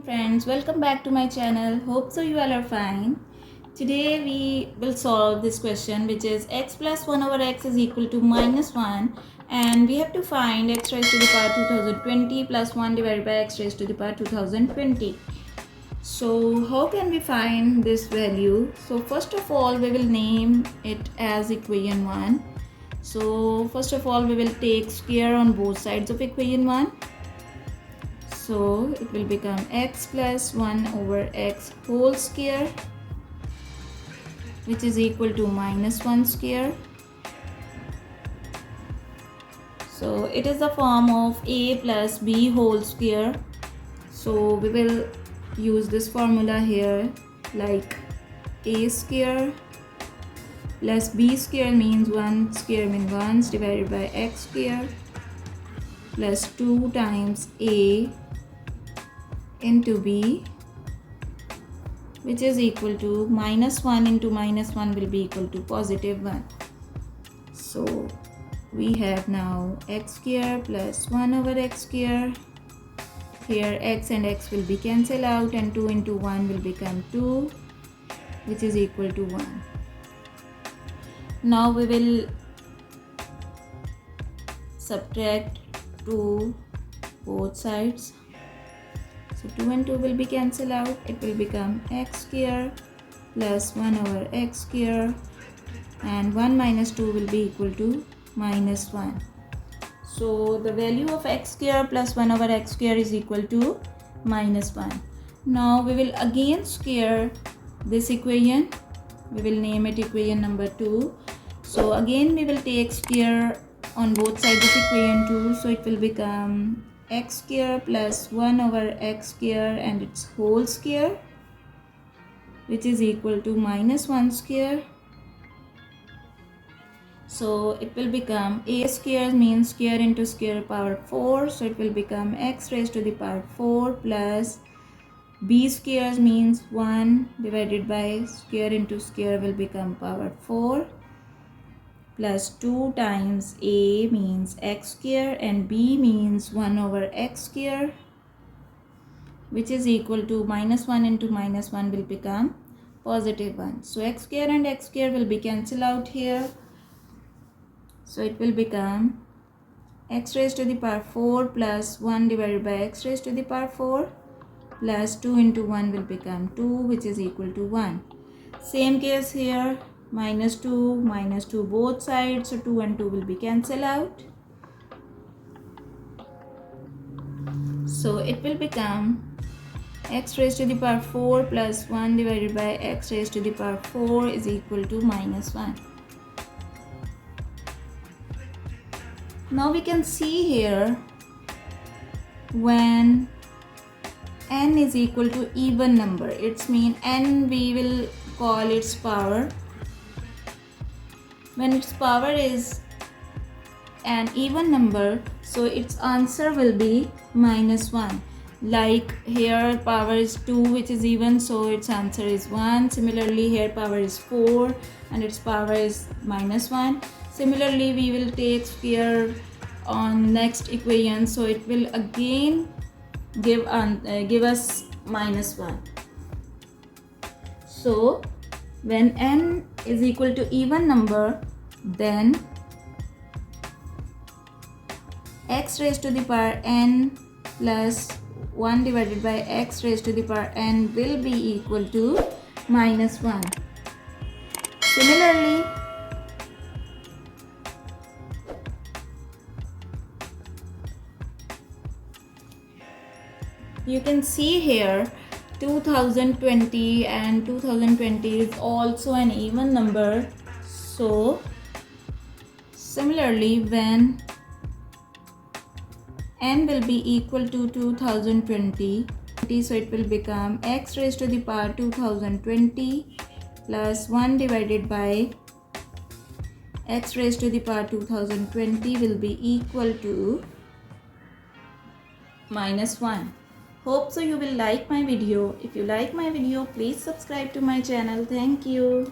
Friends, welcome back to my channel. Hope so you all are fine. Today we will solve this question, which is x plus 1 over x is equal to minus 1, and we have to find x raised to the power 2020 plus 1 divided by x raised to the power 2020. So how can we find this value? So first of all we will name it as equation 1. So first of all we will take square on both sides of equation 1. So it will become x plus 1 over x whole square, which is equal to minus 1 square. So it is the form of a plus b whole square. So we will use this formula here, like a square plus b square means 1 square means 1 divided by x square plus 2 times a into b, which is equal to minus 1 into minus 1 will be equal to positive 1. So we have now x square plus 1 over x square. Here x and x will be cancelled out and 2 into 1 will become 2, which is equal to 1. Now we will subtract 2 both sides. So 2 and 2 will be cancelled out. It will become x square plus 1 over x square, and 1 minus 2 will be equal to minus 1. So the value of x square plus 1 over x square is equal to minus 1. Now we will again square this equation. We will name it equation number 2. So again we will take square on both sides of equation 2. So it will become x square plus 1 over x square and its whole square, which is equal to minus 1 square. So it will become a square means square into square power 4. So it will become x raised to the power 4 plus b square means 1 divided by square into square will become power 4 plus 2 times a means x square and b means 1 over x square, which is equal to minus 1 into minus 1 will become positive 1. So x square and x square will be cancelled out here. So it will become x raised to the power 4 plus 1 divided by x raised to the power 4 plus 2 into 1 will become 2, which is equal to 1. Same case here, minus 2 both sides, so 2 and 2 will be cancelled out. So it will become x raised to the power 4 plus 1 divided by x raised to the power 4 is equal to minus 1. Now we can see here, when n is equal to even number, it's mean n we will call its power. When its power is an even number, so its answer will be minus 1. Like here power is 2 which is even, so its answer is 1. Similarly here power is 4 and its power is minus 1. Similarly we will take square on next equation, so it will again give us minus 1. So when n is equal to even number, then x raised to the power n plus 1 divided by x raised to the power n will be equal to minus 1. Similarly, you can see here 2020 and 2020 is also an even number. So similarly, when n will be equal to 2020, so it will become x raised to the power 2020 plus 1 divided by x raised to the power 2020 will be equal to minus 1. Hope so you will like my video. If you like my video, please subscribe to my channel. Thank you.